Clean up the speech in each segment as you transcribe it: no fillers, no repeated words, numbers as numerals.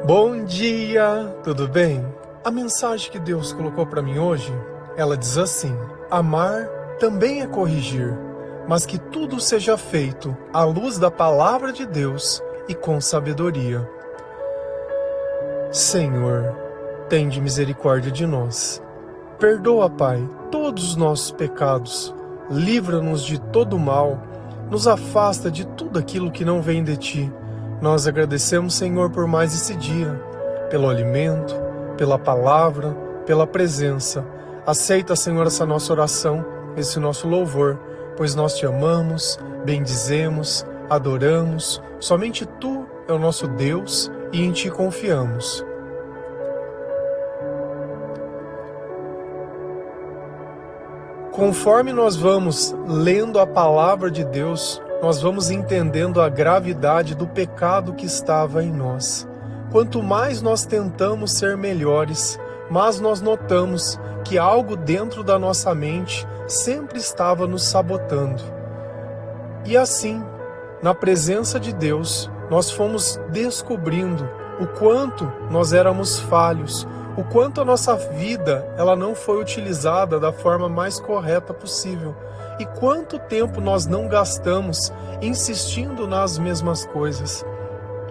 Bom dia, tudo bem? A mensagem que Deus colocou para mim hoje, ela diz assim: amar também é corrigir, mas que tudo seja feito à luz da palavra de Deus e com sabedoria. Senhor, tende misericórdia de nós. Perdoa, Pai, todos os nossos pecados, livra-nos de todo mal, nos afasta de tudo aquilo que não vem de Ti. Nós agradecemos, Senhor, por mais esse dia, pelo alimento, pela palavra, pela presença. Aceita, Senhor, essa nossa oração, esse nosso louvor, pois nós Te amamos, bendizemos, adoramos. Somente Tu é o nosso Deus e em Ti confiamos. Conforme nós vamos lendo a palavra de Deus, nós vamos entendendo a gravidade do pecado que estava em nós. Quanto mais nós tentamos ser melhores, mais nós notamos que algo dentro da nossa mente sempre estava nos sabotando. E assim, na presença de Deus, nós fomos descobrindo o quanto nós éramos falhos, o quanto a nossa vida ela não foi utilizada da forma mais correta possível. E quanto tempo nós não gastamos insistindo nas mesmas coisas.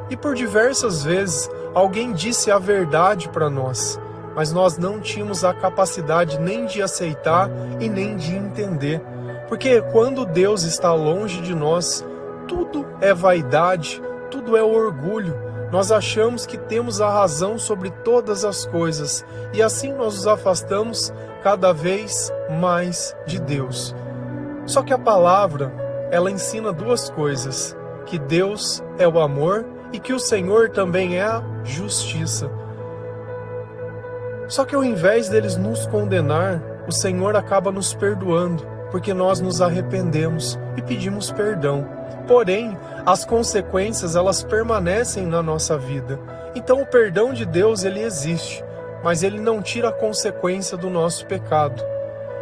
E por diversas vezes alguém disse a verdade para nós, mas nós não tínhamos a capacidade nem de aceitar e nem de entender. Porque quando Deus está longe de nós, tudo é vaidade, tudo é orgulho. Nós achamos que temos a razão sobre todas as coisas e assim nós nos afastamos cada vez mais de Deus. Só que a palavra, ela ensina duas coisas, que Deus é o amor e que o Senhor também é a justiça. Só que ao invés deles nos condenar, o Senhor acaba nos perdoando, porque nós nos arrependemos e pedimos perdão. Porém, as consequências, elas permanecem na nossa vida. Então o perdão de Deus, ele existe, mas ele não tira a consequência do nosso pecado.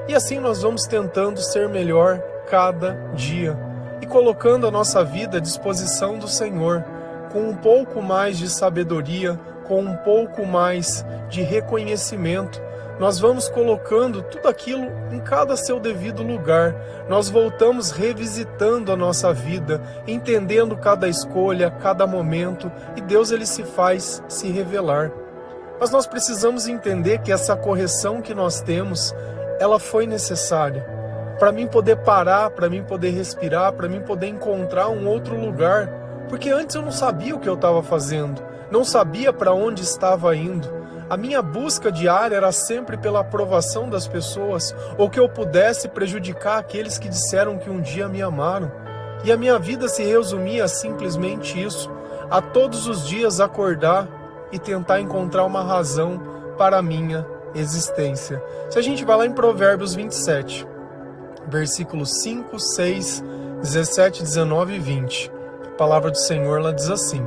E assim nós vamos tentando ser melhor cada dia e colocando a nossa vida à disposição do Senhor, com um pouco mais de sabedoria, com um pouco mais de reconhecimento. Nós vamos colocando tudo aquilo em cada seu devido lugar. Nós voltamos revisitando a nossa vida, entendendo cada escolha, cada momento, e Deus ele se faz se revelar. Mas nós precisamos entender que essa correção que nós temos, ela foi necessária para mim poder parar, para mim poder respirar, para mim poder encontrar um outro lugar, porque antes eu não sabia o que eu estava fazendo, não sabia para onde estava indo. A minha busca diária era sempre pela aprovação das pessoas, ou que eu pudesse prejudicar aqueles que disseram que um dia me amaram. E a minha vida se resumia a simplesmente isso, a todos os dias acordar e tentar encontrar uma razão para a minha existência. Se a gente vai lá em Provérbios 27, versículos 5, 6, 17, 19 e 20, a palavra do Senhor ela diz assim: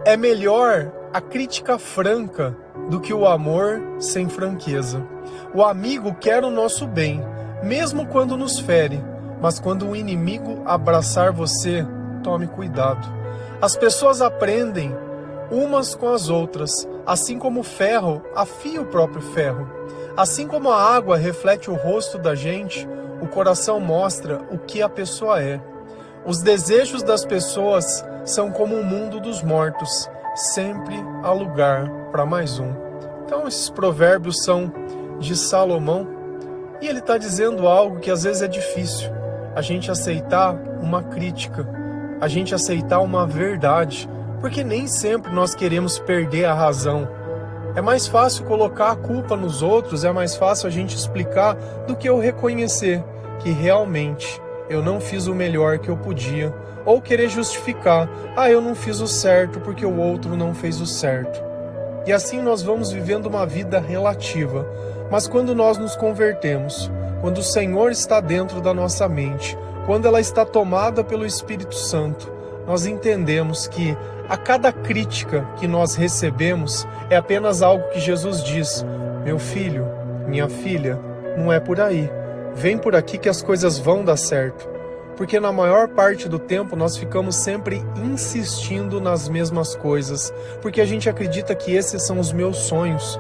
é melhor a crítica franca do que o amor sem franqueza. O amigo quer o nosso bem, mesmo quando nos fere, mas quando o inimigo abraçar você, tome cuidado. As pessoas aprendem umas com as outras, assim como o ferro afia o próprio ferro. Assim como a água reflete o rosto da gente, o coração mostra o que a pessoa é. Os desejos das pessoas são como o mundo dos mortos, sempre há lugar para mais um. Então esses provérbios são de Salomão e ele está dizendo algo que às vezes é difícil. A gente aceitar uma crítica, a gente aceitar uma verdade, porque nem sempre nós queremos perder a razão. É mais fácil colocar a culpa nos outros, é mais fácil a gente explicar do que eu reconhecer que realmente eu não fiz o melhor que eu podia, ou querer justificar, eu não fiz o certo porque o outro não fez o certo. E assim nós vamos vivendo uma vida relativa, mas quando nós nos convertemos, quando o Senhor está dentro da nossa mente, quando ela está tomada pelo Espírito Santo, nós entendemos que a cada crítica que nós recebemos é apenas algo que Jesus diz: meu filho, minha filha, não é por aí, vem por aqui que as coisas vão dar certo. Porque na maior parte do tempo nós ficamos sempre insistindo nas mesmas coisas, porque a gente acredita que esses são os meus sonhos.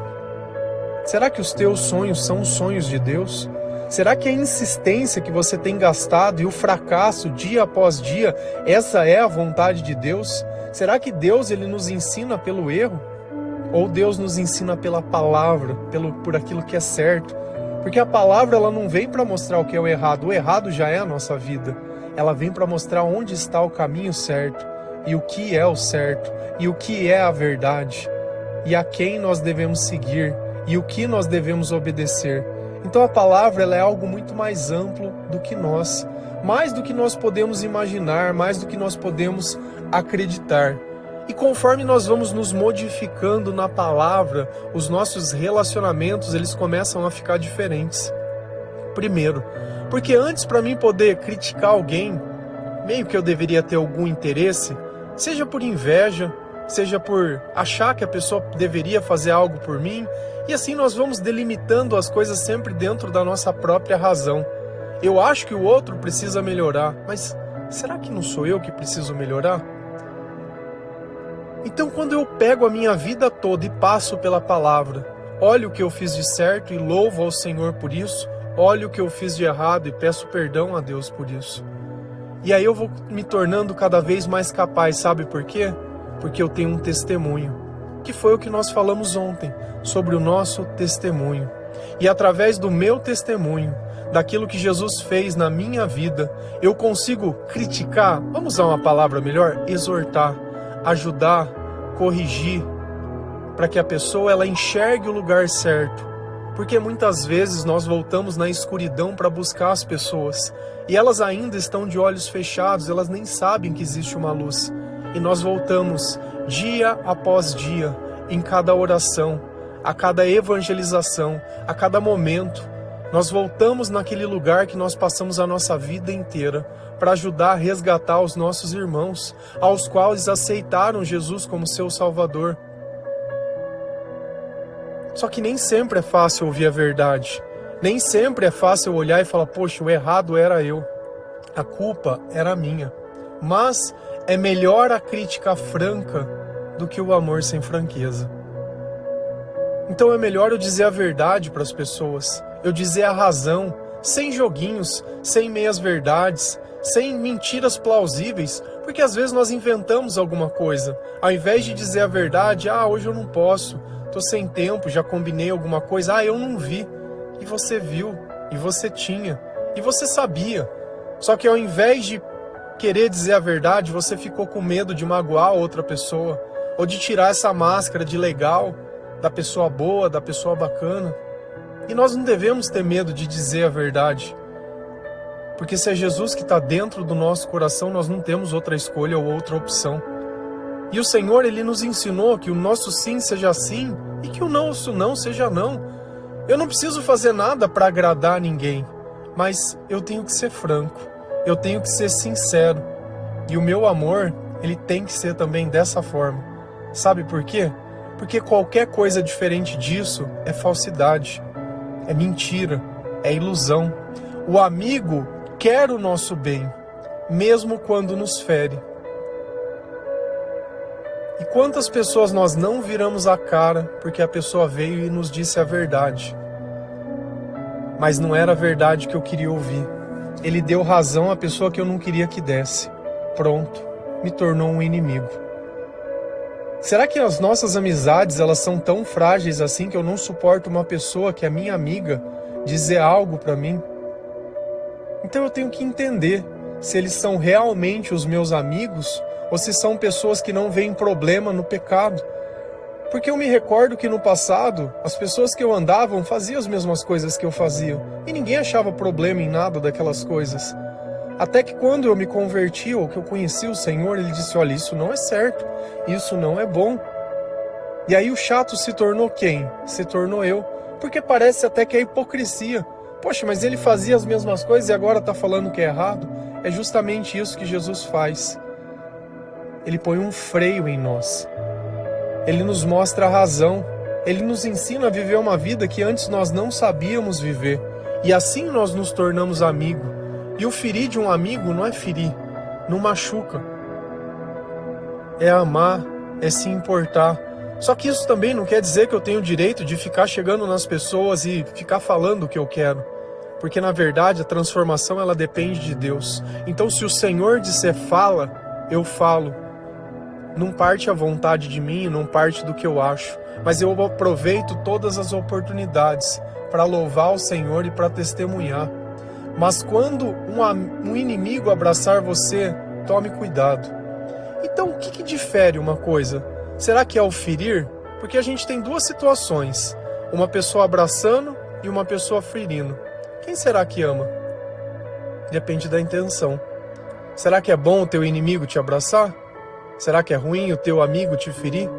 Será que os teus sonhos são os sonhos de Deus? Será que a insistência que você tem gastado e o fracasso dia após dia, essa é a vontade de Deus? Será que Deus ele nos ensina pelo erro? Ou Deus nos ensina pela palavra, por aquilo que é certo? Porque a palavra ela não vem para mostrar o que é o errado já é a nossa vida. Ela vem para mostrar onde está o caminho certo, e o que é o certo, e o que é a verdade, e a quem nós devemos seguir, e o que nós devemos obedecer. Então a palavra ela é algo muito mais amplo do que nós, mais do que nós podemos imaginar, mais do que nós podemos acreditar. E conforme nós vamos nos modificando na palavra, os nossos relacionamentos eles começam a ficar diferentes. Primeiro, porque antes para mim poder criticar alguém, meio que eu deveria ter algum interesse, seja por inveja, seja por achar que a pessoa deveria fazer algo por mim, e assim nós vamos delimitando as coisas sempre dentro da nossa própria razão. Eu acho que o outro precisa melhorar, mas será que não sou eu que preciso melhorar? Então quando eu pego a minha vida toda e passo pela palavra, olho o que eu fiz de certo e louvo ao Senhor por isso, olho o que eu fiz de errado e peço perdão a Deus por isso. E aí eu vou me tornando cada vez mais capaz, sabe por quê? Porque eu tenho um testemunho, que foi o que nós falamos ontem, sobre o nosso testemunho. E através do meu testemunho, daquilo que Jesus fez na minha vida, eu consigo criticar, vamos usar uma palavra melhor, exortar, ajudar, corrigir, para que a pessoa ela enxergue o lugar certo. Porque muitas vezes nós voltamos na escuridão para buscar as pessoas, e elas ainda estão de olhos fechados, elas nem sabem que existe uma luz. E nós voltamos dia após dia, em cada oração, a cada evangelização, a cada momento. Nós voltamos naquele lugar que nós passamos a nossa vida inteira para ajudar a resgatar os nossos irmãos, aos quais aceitaram Jesus como seu Salvador. Só que nem sempre é fácil ouvir a verdade. Nem sempre é fácil olhar e falar, poxa, o errado era eu. A culpa era minha. Mas é melhor a crítica franca do que o amor sem franqueza. Então é melhor eu dizer a verdade para as pessoas. Eu dizer a razão, sem joguinhos, sem meias verdades, sem mentiras plausíveis, porque às vezes nós inventamos alguma coisa. Ao invés de dizer a verdade, hoje eu não posso, tô sem tempo, já combinei alguma coisa, eu não vi. E você viu, e você tinha, e você sabia. Só que ao invés de querer dizer a verdade, você ficou com medo de magoar a outra pessoa, ou de tirar essa máscara de legal, da pessoa boa, da pessoa bacana. E nós não devemos ter medo de dizer a verdade. Porque se é Jesus que está dentro do nosso coração, nós não temos outra escolha ou outra opção. E o Senhor, Ele nos ensinou que o nosso sim seja sim e que o nosso não seja não. Eu não preciso fazer nada para agradar ninguém, mas eu tenho que ser franco, eu tenho que ser sincero. E o meu amor, ele tem que ser também dessa forma. Sabe por quê? Porque qualquer coisa diferente disso é falsidade, é mentira, é ilusão. O amigo quer o nosso bem, mesmo quando nos fere. E quantas pessoas nós não viramos a cara porque a pessoa veio e nos disse a verdade? Mas não era a verdade que eu queria ouvir. Ele deu razão à pessoa que eu não queria que desse. Pronto, me tornou um inimigo. Será que as nossas amizades elas são tão frágeis assim que eu não suporto uma pessoa que é minha amiga dizer algo para mim? Então eu tenho que entender se eles são realmente os meus amigos ou se são pessoas que não veem problema no pecado. Porque eu me recordo que no passado, as pessoas que eu andava faziam as mesmas coisas que eu fazia. E ninguém achava problema em nada daquelas coisas. Até que quando eu me converti, ou que eu conheci o Senhor, Ele disse, olha, isso não é certo, isso não é bom. E aí o chato se tornou quem? Se tornou eu. Porque parece até que é hipocrisia. Poxa, mas ele fazia as mesmas coisas e agora está falando que é errado? É justamente isso que Jesus faz. Ele põe um freio em nós. Ele nos mostra a razão. Ele nos ensina a viver uma vida que antes nós não sabíamos viver. E assim nós nos tornamos amigos. E o ferir de um amigo não é ferir, não machuca. É amar, é se importar. Só que isso também não quer dizer que eu tenho o direito de ficar chegando nas pessoas e ficar falando o que eu quero. Porque na verdade a transformação ela depende de Deus. Então se o Senhor disser fala, eu falo. Não parte a vontade de mim, não parte do que eu acho. Mas eu aproveito todas as oportunidades para louvar o Senhor e para testemunhar. Mas quando um inimigo abraçar você, tome cuidado. Então o que difere uma coisa? Será que é o ferir? Porque a gente tem duas situações. Uma pessoa abraçando e uma pessoa ferindo. Quem será que ama? Depende da intenção. Será que é bom o teu inimigo te abraçar? Será que é ruim o teu amigo te ferir?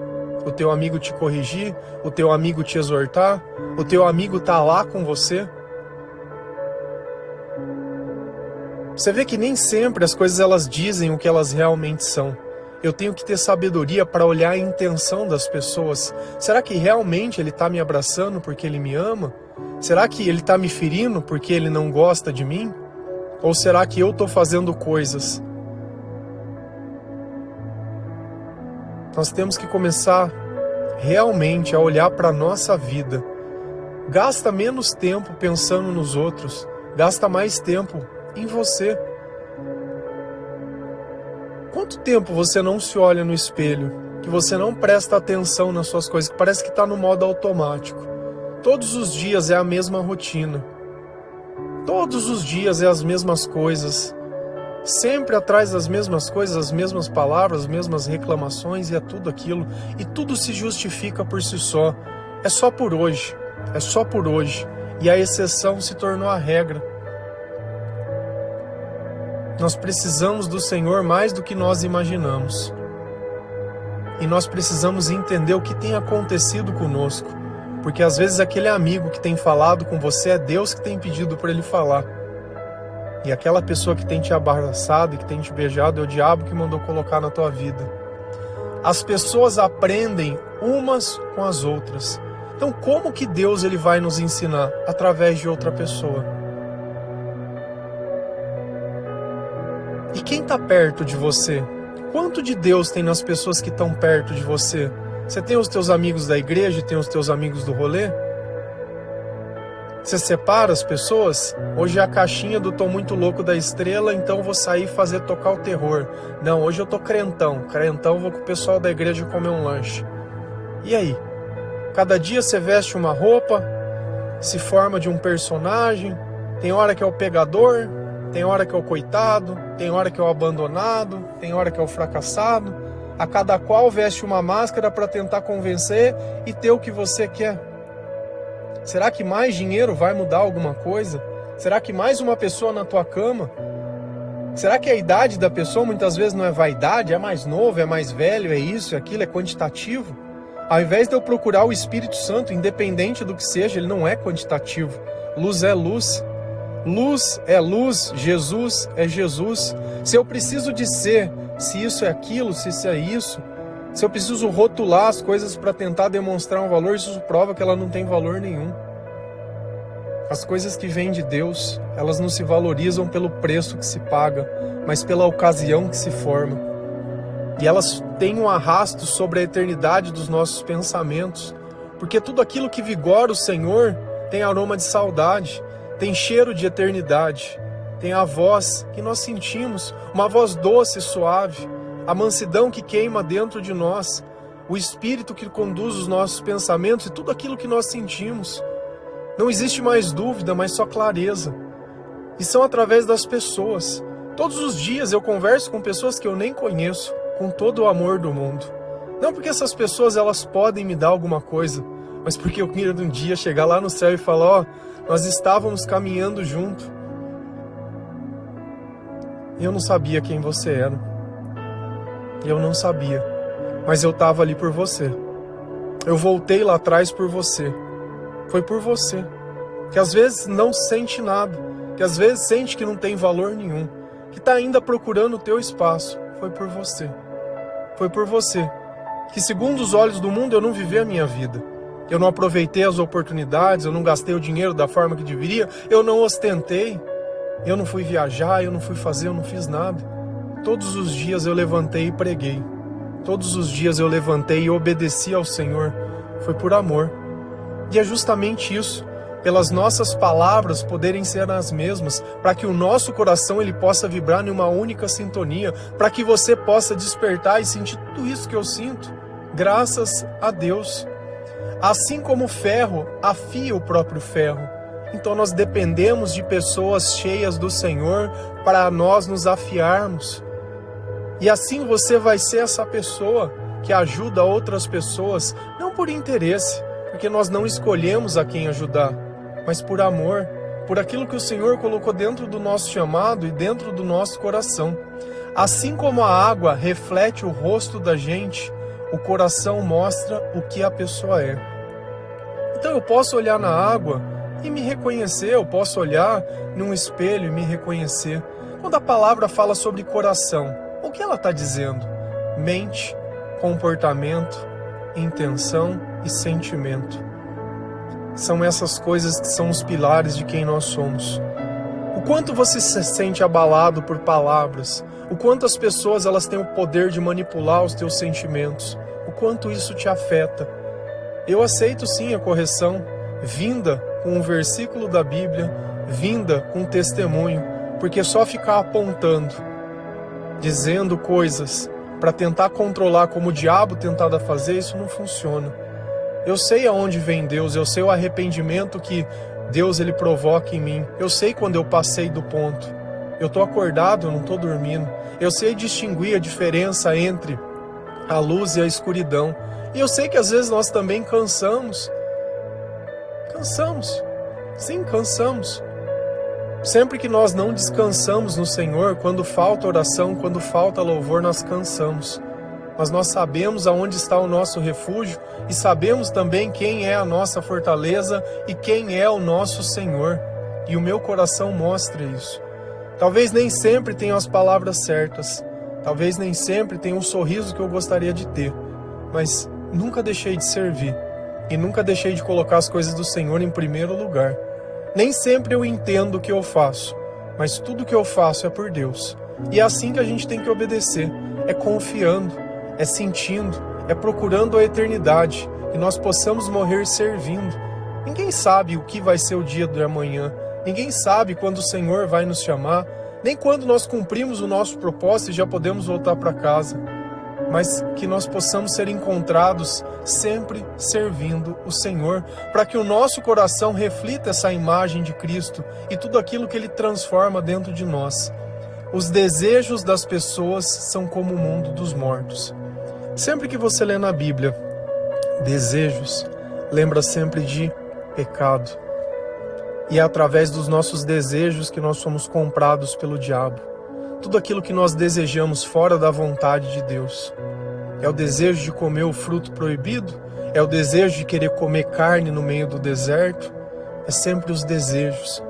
O teu amigo te corrigir? O teu amigo te exortar? O teu amigo tá lá com você? Você vê que nem sempre as coisas elas dizem o que elas realmente são. Eu tenho que ter sabedoria para olhar a intenção das pessoas. Será que realmente ele está me abraçando porque ele me ama? Será que ele está me ferindo porque ele não gosta de mim? Ou será que eu estou fazendo coisas? Nós temos que começar realmente a olhar para a nossa vida. Gasta menos tempo pensando nos outros. Gasta mais tempo em você. Quanto tempo você não se olha no espelho, que você não presta atenção nas suas coisas, que parece que está no modo automático? Todos os dias é a mesma rotina. Todos os dias é as mesmas coisas. Sempre atrás das mesmas coisas, as mesmas palavras, as mesmas reclamações e é tudo aquilo. E tudo se justifica por si só. É só por hoje. É só por hoje. E a exceção se tornou a regra. Nós precisamos do Senhor mais do que nós imaginamos. E nós precisamos entender o que tem acontecido conosco. Porque às vezes aquele amigo que tem falado com você é Deus que tem pedido para ele falar. E aquela pessoa que tem te abraçado e que tem te beijado é o diabo que mandou colocar na tua vida. As pessoas aprendem umas com as outras. Então como que Deus ele vai nos ensinar? Através de outra pessoa. E quem está perto de você? Quanto de Deus tem nas pessoas que estão perto de você? Você tem os teus amigos da igreja e tem os teus amigos do rolê? Você separa as pessoas? Hoje é a caixinha do tô muito louco da estrela, então vou sair fazer tocar o terror. Não, hoje eu tô crentão. Crentão, vou com o pessoal da igreja comer um lanche. E aí? Cada dia você veste uma roupa, se forma de um personagem, tem hora que é o pegador, tem hora que é o coitado, tem hora que é o abandonado, tem hora que é o fracassado. A cada qual veste uma máscara para tentar convencer e ter o que você quer. Será que mais dinheiro vai mudar alguma coisa? Será que mais uma pessoa na tua cama? Será que a idade da pessoa muitas vezes não é vaidade? É mais novo, é mais velho, é isso, é aquilo, é quantitativo? Ao invés de eu procurar o Espírito Santo, independente do que seja, ele não é quantitativo. Luz é luz. Luz é luz, Jesus é Jesus. Se eu preciso dizer se isso é aquilo, se isso é isso, se eu preciso rotular as coisas para tentar demonstrar um valor, isso prova que ela não tem valor nenhum. As coisas que vêm de Deus, elas não se valorizam pelo preço que se paga, mas pela ocasião que se forma. E elas têm um arrasto sobre a eternidade dos nossos pensamentos, porque tudo aquilo que vigora o Senhor tem aroma de saudade, tem cheiro de eternidade, tem a voz que nós sentimos, uma voz doce e suave, a mansidão que queima dentro de nós, o Espírito que conduz os nossos pensamentos e tudo aquilo que nós sentimos. Não existe mais dúvida, mas só clareza. E são através das pessoas. Todos os dias eu converso com pessoas que eu nem conheço, com todo o amor do mundo. Não porque essas pessoas elas podem me dar alguma coisa, mas porque eu queria um dia chegar lá no céu e falar, nós estávamos caminhando junto. E eu não sabia quem você era. Eu não sabia, mas eu estava ali por você. Eu voltei lá atrás por você. Foi por você. Que às vezes não sente nada, que às vezes sente que não tem valor nenhum, que está ainda procurando o teu espaço. Foi por você. Foi por você. Que segundo os olhos do mundo eu não vivi a minha vida. Eu não aproveitei as oportunidades, eu não gastei o dinheiro da forma que deveria, eu não ostentei. Eu não fui viajar, eu não fui fazer, eu não fiz nada. Todos os dias eu levantei e preguei. Todos os dias eu levantei e obedeci ao Senhor. Foi por amor. E é justamente isso, pelas nossas palavras poderem ser as mesmas, para que o nosso coração ele possa vibrar em uma única sintonia, para que você possa despertar e sentir tudo isso que eu sinto. Graças a Deus. Assim como o ferro afia o próprio ferro, então nós dependemos de pessoas cheias do Senhor para nós nos afiarmos. E assim você vai ser essa pessoa que ajuda outras pessoas, não por interesse, porque nós não escolhemos a quem ajudar, mas por amor, por aquilo que o Senhor colocou dentro do nosso chamado e dentro do nosso coração. Assim como a água reflete o rosto da gente, o coração mostra o que a pessoa é. Então eu posso olhar na água e me reconhecer, eu posso olhar num espelho e me reconhecer. Quando a palavra fala sobre coração, o que ela está dizendo? Mente, comportamento, intenção e sentimento. São essas coisas que são os pilares de quem nós somos. O quanto você se sente abalado por palavras, o quanto as pessoas elas têm o poder de manipular os teus sentimentos, o quanto isso te afeta. Eu aceito sim a correção, vinda com um versículo da Bíblia, vinda com um testemunho, porque só ficar apontando, dizendo coisas para tentar controlar como o diabo tentava fazer, isso não funciona. Eu sei aonde vem Deus, eu sei o arrependimento que Deus ele provoca em mim. Eu sei quando eu passei do ponto. Eu estou acordado, eu não estou dormindo. Eu sei distinguir a diferença entre a luz e a escuridão. E eu sei que às vezes nós também cansamos. Sim, cansamos. Sempre que nós não descansamos no Senhor, quando falta oração, quando falta louvor, nós cansamos. Mas nós sabemos aonde está o nosso refúgio e sabemos também quem é a nossa fortaleza e quem é o nosso Senhor. E o meu coração mostra isso. Talvez nem sempre tenha as palavras certas, talvez nem sempre tenha um sorriso que eu gostaria de ter, mas nunca deixei de servir e nunca deixei de colocar as coisas do Senhor em primeiro lugar. Nem sempre eu entendo o que eu faço, mas tudo que eu faço é por Deus. E é assim que a gente tem que obedecer, é confiando, é sentindo, é procurando a eternidade, e nós possamos morrer servindo. Ninguém sabe o que vai ser o dia de amanhã, ninguém sabe quando o Senhor vai nos chamar, nem quando nós cumprimos o nosso propósito e já podemos voltar para casa. Mas que nós possamos ser encontrados sempre servindo o Senhor, para que o nosso coração reflita essa imagem de Cristo e tudo aquilo que Ele transforma dentro de nós. Os desejos das pessoas são como o mundo dos mortos. Sempre que você lê na Bíblia desejos, lembra sempre de pecado. E é através dos nossos desejos que nós somos comprados pelo diabo. Tudo aquilo que nós desejamos fora da vontade de Deus. É o desejo de comer o fruto proibido? É o desejo de querer comer carne no meio do deserto? É sempre os desejos.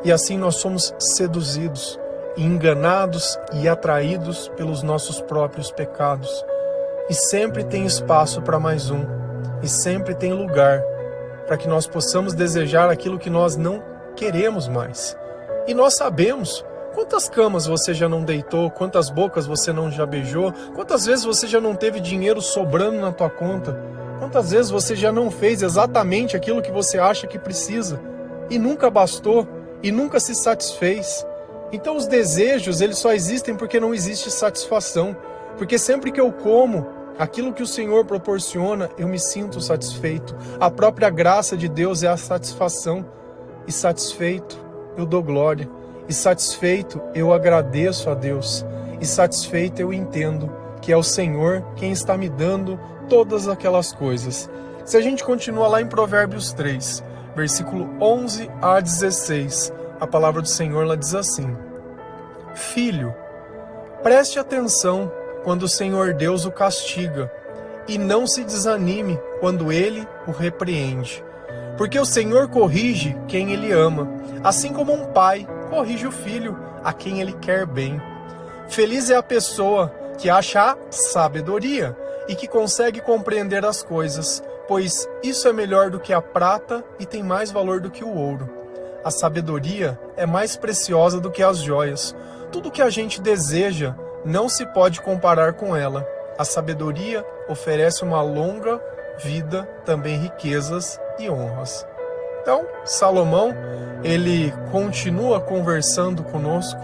E assim nós somos seduzidos, enganados e atraídos pelos nossos próprios pecados. E sempre tem espaço para mais um. E sempre tem lugar para que nós possamos desejar aquilo que nós não queremos mais. E nós sabemos quantas camas você já não deitou, quantas bocas você não já beijou, quantas vezes você já não teve dinheiro sobrando na tua conta, quantas vezes você já não fez exatamente aquilo que você acha que precisa e nunca bastou e nunca se satisfez. Então os desejos, eles só existem porque não existe satisfação, porque sempre que eu como aquilo que o Senhor proporciona, eu me sinto satisfeito. A própria graça de Deus é a satisfação. E satisfeito, eu dou glória. E satisfeito, eu agradeço a Deus. E satisfeito, eu entendo que é o Senhor quem está me dando todas aquelas coisas. Se a gente continua lá em Provérbios 3, versículo 11 a 16, a palavra do Senhor lá diz assim: Filho, preste atenção quando o Senhor Deus o castiga, e não se desanime quando Ele o repreende. Porque o Senhor corrige quem Ele ama, assim como um pai corrige o filho a quem Ele quer bem. Feliz é a pessoa que acha a sabedoria e que consegue compreender as coisas, pois isso é melhor do que a prata e tem mais valor do que o ouro. A sabedoria é mais preciosa do que as joias. Tudo que a gente deseja não se pode comparar com ela. A sabedoria oferece uma longa vida, também riquezas e honras. Então, Salomão, ele continua conversando conosco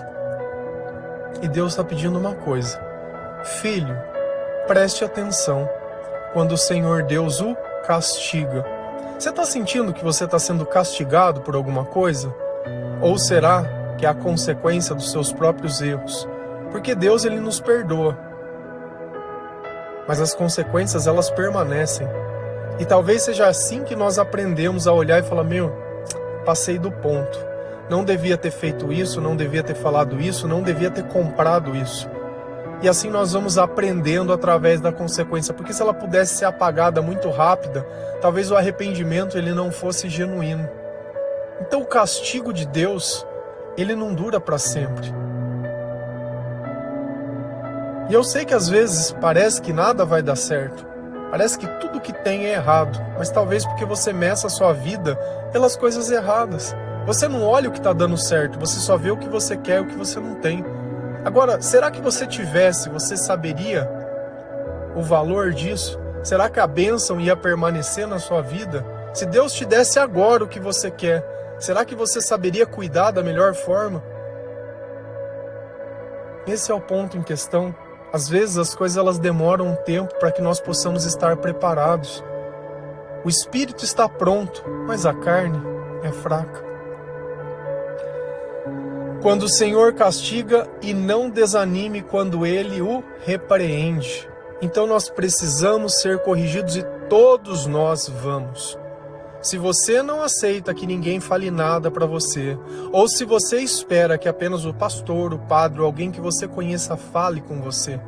e Deus está pedindo uma coisa. Filho, preste atenção quando o Senhor Deus o castiga. Você está sentindo que você está sendo castigado por alguma coisa? Ou será que é a consequência dos seus próprios erros? Porque Deus, ele nos perdoa. Mas as consequências, elas permanecem. E talvez seja assim que nós aprendemos a olhar e falar, passei do ponto. Não devia ter feito isso, não devia ter falado isso, não devia ter comprado isso. E assim nós vamos aprendendo através da consequência. Porque se ela pudesse ser apagada muito rápida, talvez o arrependimento ele não fosse genuíno. Então o castigo de Deus, ele não dura para sempre. E eu sei que às vezes parece que nada vai dar certo. Parece que tudo que tem é errado. Mas talvez porque você meça a sua vida pelas coisas erradas. Você não olha o que está dando certo, você só vê o que você quer e o que você não tem. Agora, será que você tivesse, você saberia o valor disso? Será que a bênção ia permanecer na sua vida? Se Deus te desse agora o que você quer, será que você saberia cuidar da melhor forma? Esse é o ponto em questão. Às vezes as coisas elas demoram um tempo para que nós possamos estar preparados. O espírito está pronto, mas a carne é fraca. Quando o Senhor castiga, e não desanime quando Ele o repreende. Então nós precisamos ser corrigidos e todos nós vamos. Se você não aceita que ninguém fale nada para você, ou se você espera que apenas o pastor, o padre, ou alguém que você conheça fale com você,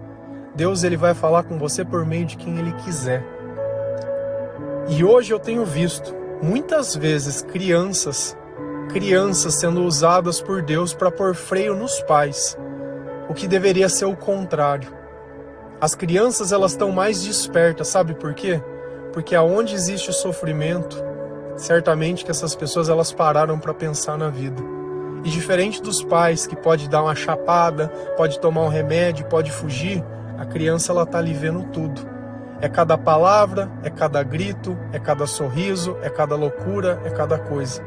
Deus ele vai falar com você por meio de quem Ele quiser. E hoje eu tenho visto muitas vezes crianças sendo usadas por Deus para pôr freio nos pais, o que deveria ser o contrário. As crianças elas estão mais despertas, sabe por quê? Porque aonde existe o sofrimento, certamente que essas pessoas elas pararam para pensar na vida. E diferente dos pais que pode dar uma chapada, pode tomar um remédio, pode fugir, a criança ela tá ali vendo tudo. É cada palavra, é cada grito, é cada sorriso, é cada loucura, é cada coisa.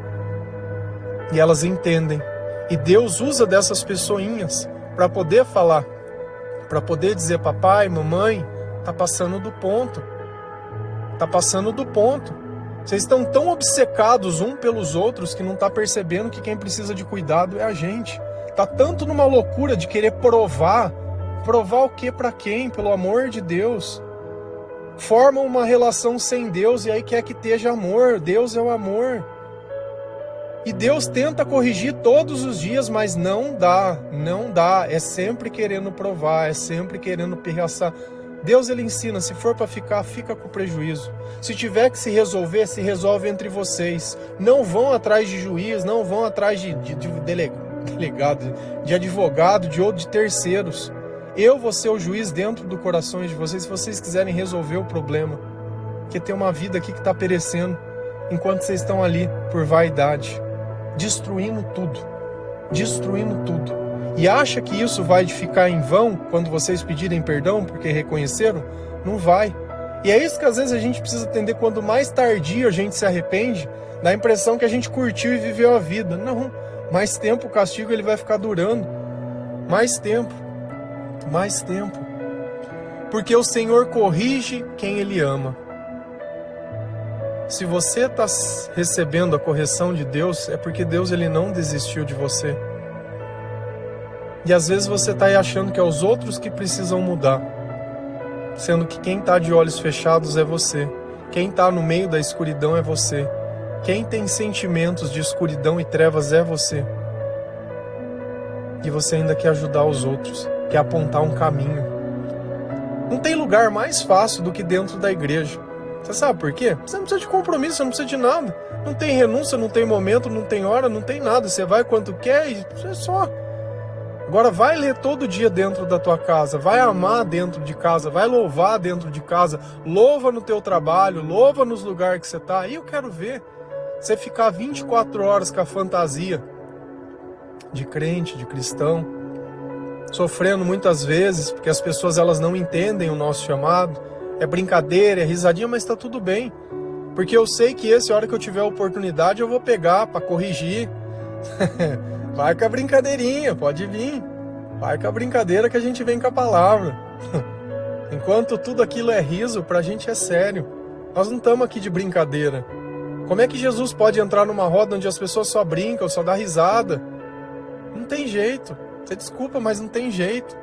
E elas entendem. E Deus usa dessas pessoinhas para poder falar, para poder dizer, papai, mamãe, tá passando do ponto. Tá passando do ponto. Vocês estão tão obcecados um pelos outros que não tá percebendo que quem precisa de cuidado é a gente. Tá tanto numa loucura de querer provar o que para quem, pelo amor de Deus. Formam uma relação sem Deus e aí quer que esteja amor. Deus é o amor. E Deus tenta corrigir todos os dias, mas não dá. É sempre querendo provar, é sempre querendo pirraçar. Deus ele ensina, se for para ficar, fica com prejuízo. Se tiver que se resolver, se resolve entre vocês. Não vão atrás de juiz, não vão atrás de delegado, de advogado, de terceiros. Eu vou ser o juiz dentro do coração de vocês, se vocês quiserem resolver o problema. Porque tem uma vida aqui que está perecendo, enquanto vocês estão ali por vaidade, destruindo tudo. E acha que isso vai ficar em vão quando vocês pedirem perdão porque reconheceram? Não vai. E é isso que às vezes a gente precisa entender, quando mais tardio a gente se arrepende, dá a impressão que a gente curtiu e viveu a vida. Não, mais tempo o castigo ele vai ficar durando. Mais tempo. Porque o Senhor corrige quem Ele ama. Se você está recebendo a correção de Deus, é porque Deus ele não desistiu de você. E às vezes você está aí achando que é os outros que precisam mudar, sendo que quem está de olhos fechados é você. Quem está no meio da escuridão é você. Quem tem sentimentos de escuridão e trevas é você. E você ainda quer ajudar os outros, quer apontar um caminho. Não tem lugar mais fácil do que dentro da igreja. Você sabe por quê? Você não precisa de compromisso, você não precisa de nada. Não tem renúncia, não tem momento, não tem hora, não tem nada. Você vai quando quer e é só. Agora vai ler todo dia dentro da tua casa, vai amar dentro de casa, vai louvar dentro de casa, louva no teu trabalho, louva nos lugares que você está. Aí eu quero ver. Você ficar 24 horas com a fantasia de crente, de cristão, sofrendo muitas vezes, porque as pessoas elas não entendem o nosso chamado, é brincadeira, é risadinha, mas está tudo bem, porque eu sei que a hora que eu tiver a oportunidade eu vou pegar para corrigir. Vai com a brincadeirinha, pode vir, vai com a brincadeira que a gente vem com a palavra. Enquanto tudo aquilo é riso, pra gente é sério. Nós não estamos aqui de brincadeira. Como é que Jesus pode entrar numa roda onde as pessoas só brincam, só dá risada? Não tem jeito. Você desculpa, mas não tem jeito.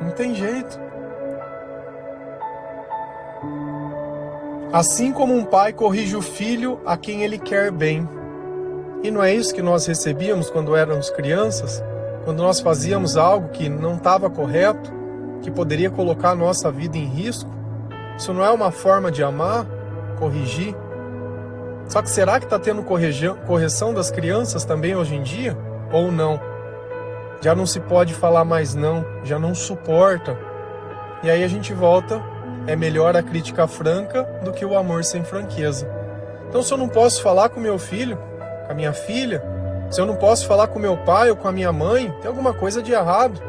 Não tem jeito. Assim como um pai corrige o filho a quem ele quer bem. E não é isso que nós recebíamos quando éramos crianças? Quando nós fazíamos algo que não estava correto, que poderia colocar a nossa vida em risco? Isso não é uma forma de amar, corrigir? Só que será que está tendo correção das crianças também hoje em dia? Ou não? Já não se pode falar mais não, já não suporta. E aí a gente volta, é melhor a crítica franca do que o amor sem franqueza. Então se eu não posso falar com meu filho, com a minha filha, se eu não posso falar com meu pai ou com a minha mãe, tem alguma coisa de errado.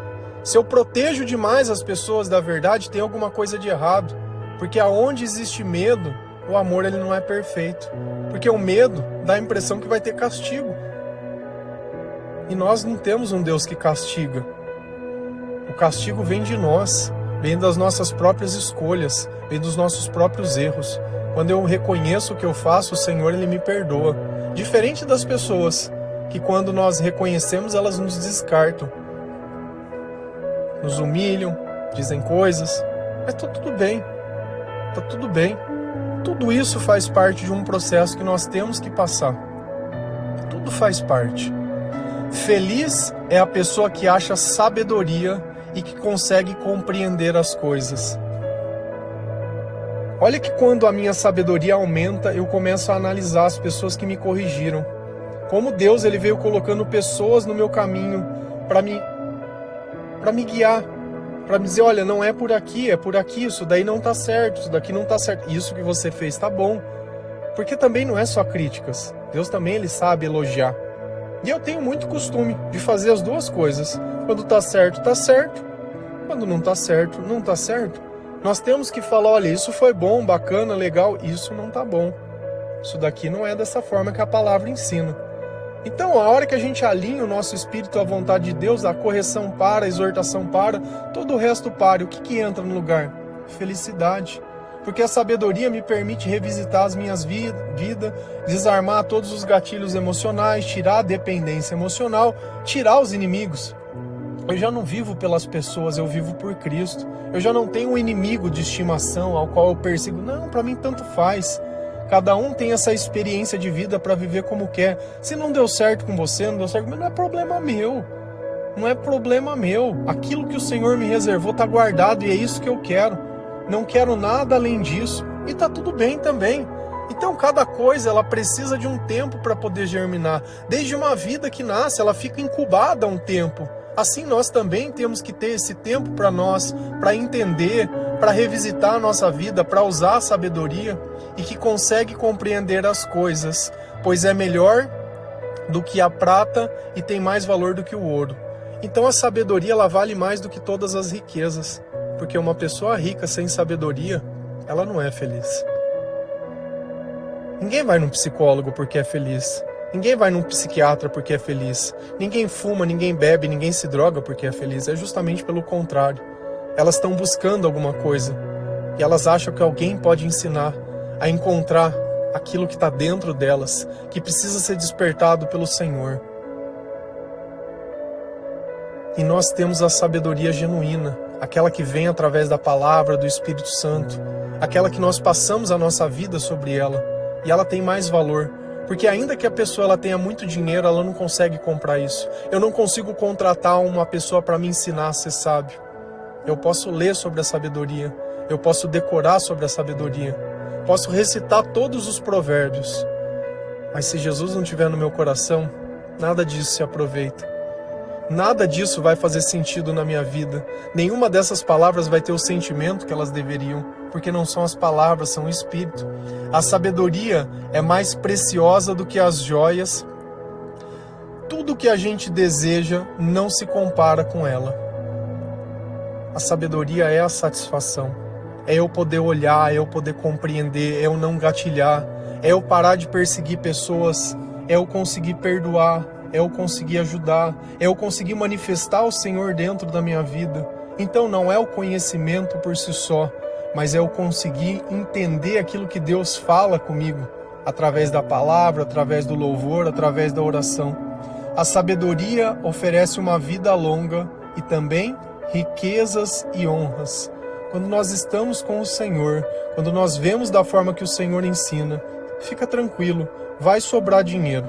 Se eu protejo demais as pessoas da verdade, tem alguma coisa de errado. Porque aonde existe medo, o amor ele não é perfeito. Porque o medo dá a impressão que vai ter castigo. E nós não temos um Deus que castiga. O castigo vem de nós, vem das nossas próprias escolhas, vem dos nossos próprios erros. Quando eu reconheço o que eu faço, o Senhor ele me perdoa. Diferente das pessoas, que quando nós reconhecemos, elas nos descartam. Nos humilham, dizem coisas, mas tá tudo bem. Tá tudo bem. Tudo isso faz parte de um processo que nós temos que passar. Tudo faz parte. Feliz é a pessoa que acha sabedoria e que consegue compreender as coisas. Olha que quando a minha sabedoria aumenta, eu começo a analisar as pessoas que me corrigiram. Como Deus ele veio colocando pessoas no meu caminho para me guiar, para me dizer, olha, não é por aqui, isso daí não tá certo, isso daqui não tá certo, isso que você fez tá bom. Porque também não é só críticas, Deus também ele sabe elogiar. E eu tenho muito costume de fazer as duas coisas. Quando tá certo, quando não tá certo, não tá certo. Nós temos que falar, olha, isso foi bom, bacana, legal, isso não tá bom. Isso daqui não é dessa forma que a palavra ensina. Então, a hora que a gente alinha o nosso espírito à vontade de Deus, a correção para, a exortação para, todo o resto para. O que entra no lugar? Felicidade. Porque a sabedoria me permite revisitar as minhas vidas, desarmar todos os gatilhos emocionais, tirar a dependência emocional, tirar os inimigos. Eu já não vivo pelas pessoas, eu vivo por Cristo. Eu já não tenho um inimigo de estimação ao qual eu persigo. Não, para mim tanto faz. Cada um tem essa experiência de vida para viver como quer. Se não deu certo com você, não deu certo comigo, não é problema meu. Não é problema meu. Aquilo que o Senhor me reservou está guardado e é isso que eu quero. Não quero nada além disso. E tá tudo bem também. Então cada coisa ela precisa de um tempo para poder germinar. Desde uma vida que nasce, ela fica incubada um tempo. Assim nós também temos que ter esse tempo para nós, para entender, para revisitar a nossa vida, para usar a sabedoria e que consegue compreender as coisas, pois é melhor do que a prata e tem mais valor do que o ouro. Então a sabedoria ela vale mais do que todas as riquezas, porque uma pessoa rica sem sabedoria, ela não é feliz. Ninguém vai num psicólogo porque é feliz. Ninguém vai num psiquiatra porque é feliz. Ninguém fuma, ninguém bebe, ninguém se droga porque é feliz. É justamente pelo contrário. Elas estão buscando alguma coisa. E elas acham que alguém pode ensinar a encontrar aquilo que está dentro delas, que precisa ser despertado pelo Senhor. E nós temos a sabedoria genuína, aquela que vem através da palavra, do Espírito Santo, aquela que nós passamos a nossa vida sobre ela. E ela tem mais valor. Porque ainda que a pessoa ela tenha muito dinheiro, ela não consegue comprar isso. Eu não consigo contratar uma pessoa para me ensinar a ser sábio. Eu posso ler sobre a sabedoria. Eu posso decorar sobre a sabedoria. Posso recitar todos os provérbios. Mas se Jesus não estiver no meu coração, nada disso se aproveita. Nada disso vai fazer sentido na minha vida. Nenhuma dessas palavras vai ter o sentimento que elas deveriam, porque não são as palavras, são o Espírito. A sabedoria é mais preciosa do que as joias. Tudo que a gente deseja não se compara com ela. A sabedoria é a satisfação. É eu poder olhar, é eu poder compreender, é eu não gatilhar, é eu parar de perseguir pessoas, é eu conseguir perdoar, é eu conseguir ajudar, é eu conseguir manifestar o Senhor dentro da minha vida. Então não é o conhecimento por si só, mas é eu conseguir entender aquilo que Deus fala comigo, através da palavra, através do louvor, através da oração. A sabedoria oferece uma vida longa e também riquezas e honras. Quando nós estamos com o Senhor, quando nós vemos da forma que o Senhor ensina, fica tranquilo, vai sobrar dinheiro,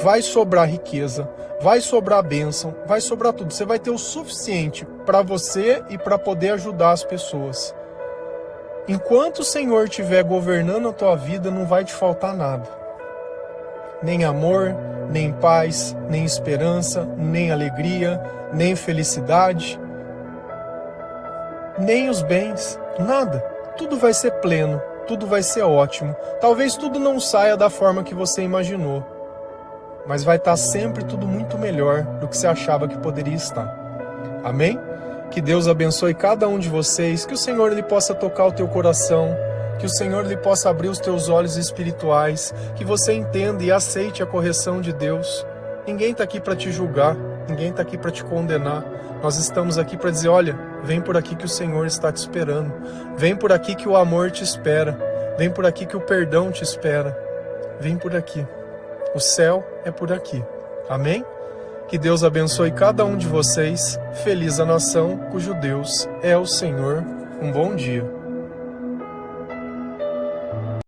vai sobrar riqueza, vai sobrar bênção, vai sobrar tudo. Você vai ter o suficiente para você e para poder ajudar as pessoas. Enquanto o Senhor estiver governando a tua vida, não vai te faltar nada. Nem amor, nem paz, nem esperança, nem alegria, nem felicidade, nem os bens, nada. Tudo vai ser pleno, tudo vai ser ótimo. Talvez tudo não saia da forma que você imaginou, mas vai estar sempre tudo muito melhor do que você achava que poderia estar. Amém? Que Deus abençoe cada um de vocês, que o Senhor ele possa tocar o teu coração, que o Senhor ele possa abrir os teus olhos espirituais, que você entenda e aceite a correção de Deus. Ninguém está aqui para te julgar, ninguém está aqui para te condenar. Nós estamos aqui para dizer, olha, vem por aqui que o Senhor está te esperando. Vem por aqui que o amor te espera. Vem por aqui que o perdão te espera. Vem por aqui. O céu é por aqui. Amém? Que Deus abençoe cada um de vocês. Feliz a nação cujo Deus é o Senhor. Um bom dia.